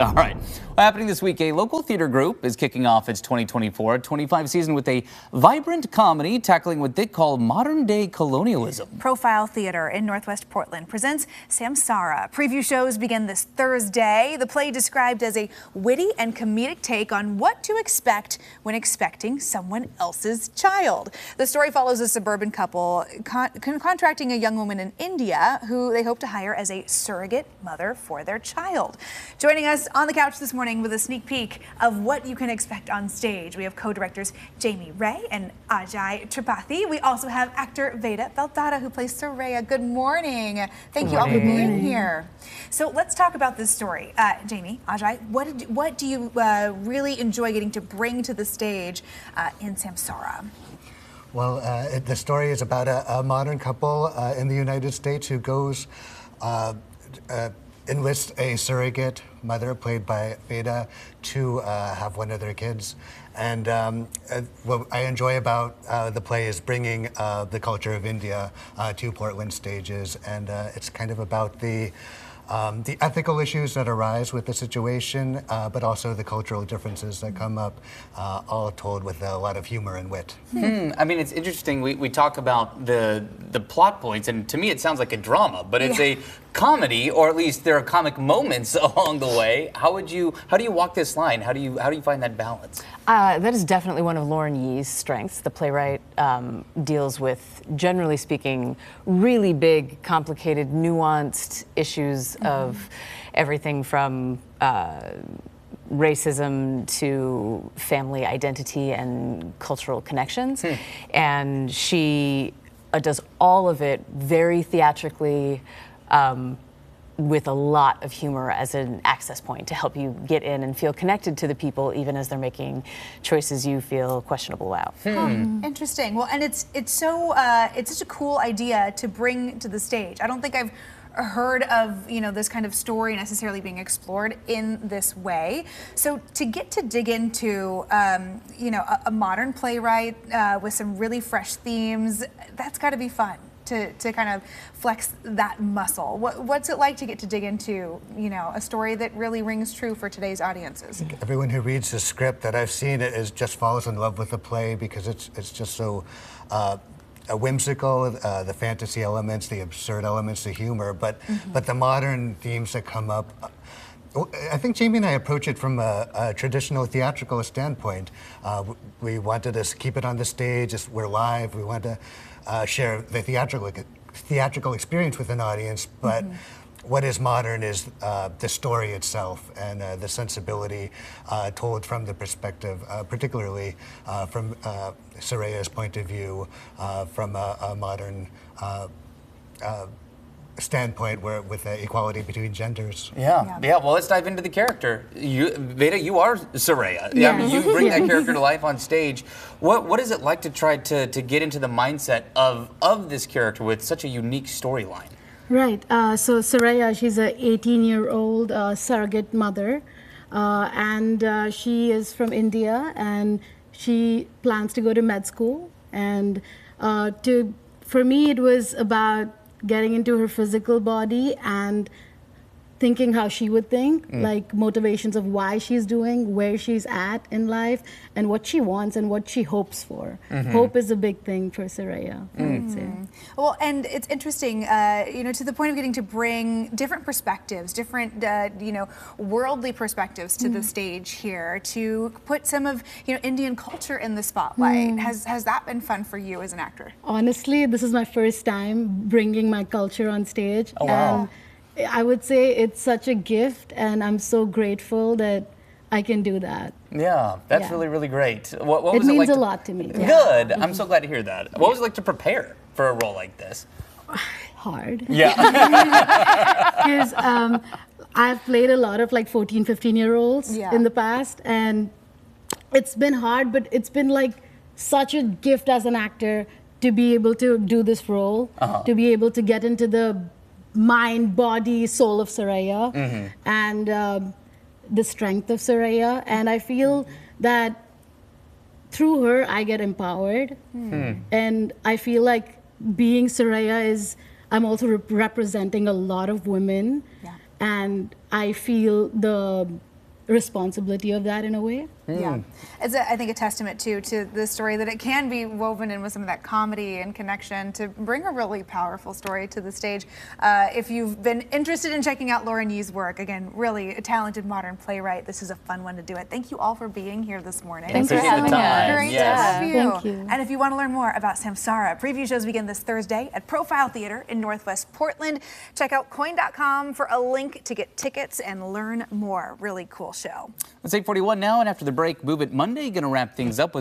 All right. Well, happening this week, a local theater group is kicking off its 2024-25 season with a vibrant comedy tackling what they call modern-day colonialism. Profile Theater in Northwest Portland presents Samsara. Preview shows begin this Thursday. The play described as a witty and comedic take on what to expect when expecting someone else's child. The story follows a suburban couple contracting a young woman in India who they hope to hire as a surrogate mother for their child. Joining us on the couch this morning with a sneak peek of what you can expect on stage, we have co-directors Jamie Ray and Ajay Tripathi. We also have actor Veda Beltada, who plays Saraya. Good morning. Thank you all for being here. So let's talk about this story. Jamie, Ajay, what do you really enjoy getting to bring to the stage in Samsara? Well, the story is about a modern couple in the United States who goes enlists a surrogate mother, played by Veda, to have one of their kids. And what I enjoy about the play is bringing the culture of India to Portland stages, and it's kind of about the ethical issues that arise with the situation, but also the cultural differences that come up, all told with a lot of humor and wit. I mean, it's interesting. We talk about the plot points, and to me it sounds like a drama, but it's a comedy, or at least there are comic moments along the way. How do you walk this line? How do you find that balance? That is definitely one of Lauren Yee's strengths. The playwright deals with, generally speaking, really big, complicated, nuanced issues of everything from racism to family identity and cultural connections. And she does all of it very theatrically, with a lot of humor as an access point to help you get in and feel connected to the people, even as they're making choices you feel questionable about. Interesting. Well, and it's such a cool idea to bring to the stage. I don't think I've heard of this kind of story necessarily being explored in this way. So to get to dig into a modern playwright with some really fresh themes, that's got to be fun. To kind of flex that muscle. What's it like to get to dig into, a story that really rings true for today's audiences? Everyone who reads the script that I've seen just falls in love with the play because it's just so whimsical, the fantasy elements, the absurd elements, the humor, but the modern themes that come up. I think Jamie and I approach it from a traditional theatrical standpoint. We wanted to keep it on the stage. We're live. We want to share the theatrical experience with an audience, but what is modern is the story itself and the sensibility told from the perspective, particularly from Saraya's point of view, from a modern standpoint with equality between genders. Yeah. Well, let's dive into the character. Veda, you are Saraya. I mean, you bring that character to life on stage. What is it like to try to get into the mindset of this character with such a unique storyline? Right. So Saraya, she's an 18-year-old surrogate mother, and she is from India, and she plans to go to med school. And for me, it was about getting into her physical body and thinking how she would think, like motivations of why she's doing, where she's at in life, and what she wants and what she hopes for. Hope is a big thing for Saraya, I would say. Well, and it's interesting, to the point of getting to bring different perspectives, different, worldly perspectives to the stage here, to put some of, Indian culture in the spotlight. Has that been fun for you as an actor? Honestly, this is my first time bringing my culture on stage. Oh, wow. And I would say it's such a gift, and I'm so grateful that I can do that. Yeah, that's really, really great. What was it means like a lot to me. Good. I'm so glad to hear that. What was it like to prepare for a role like this? Hard. Yeah. Because I've played a lot of 14, 15-year-olds in the past, and it's been hard, but it's been such a gift as an actor to be able to do this role, to be able to get into the mind, body, soul of Saraya, and the strength of Saraya. And I feel that through her, I get empowered. And I feel like being Saraya I'm also representing a lot of women. And I feel the responsibility of that in a way. Yeah, it's I think a testament too to the story that it can be woven in with some of that comedy and connection to bring a really powerful story to the stage. If you've been interested in checking out Lauren Yi's work, again, really a talented modern playwright. This is a fun one to do it. Thank you all for being here this morning. Thanks for Appreciate the having us. time. Great Yes. to have you. Thank you. And if you want to learn more about Samsara, preview shows begin this Thursday at Profile Theater in Northwest Portland. Check out coin.com for a link to get tickets and learn more. Really cool show. It's 8:41 now, and after the break, Move It Monday going to wrap things up with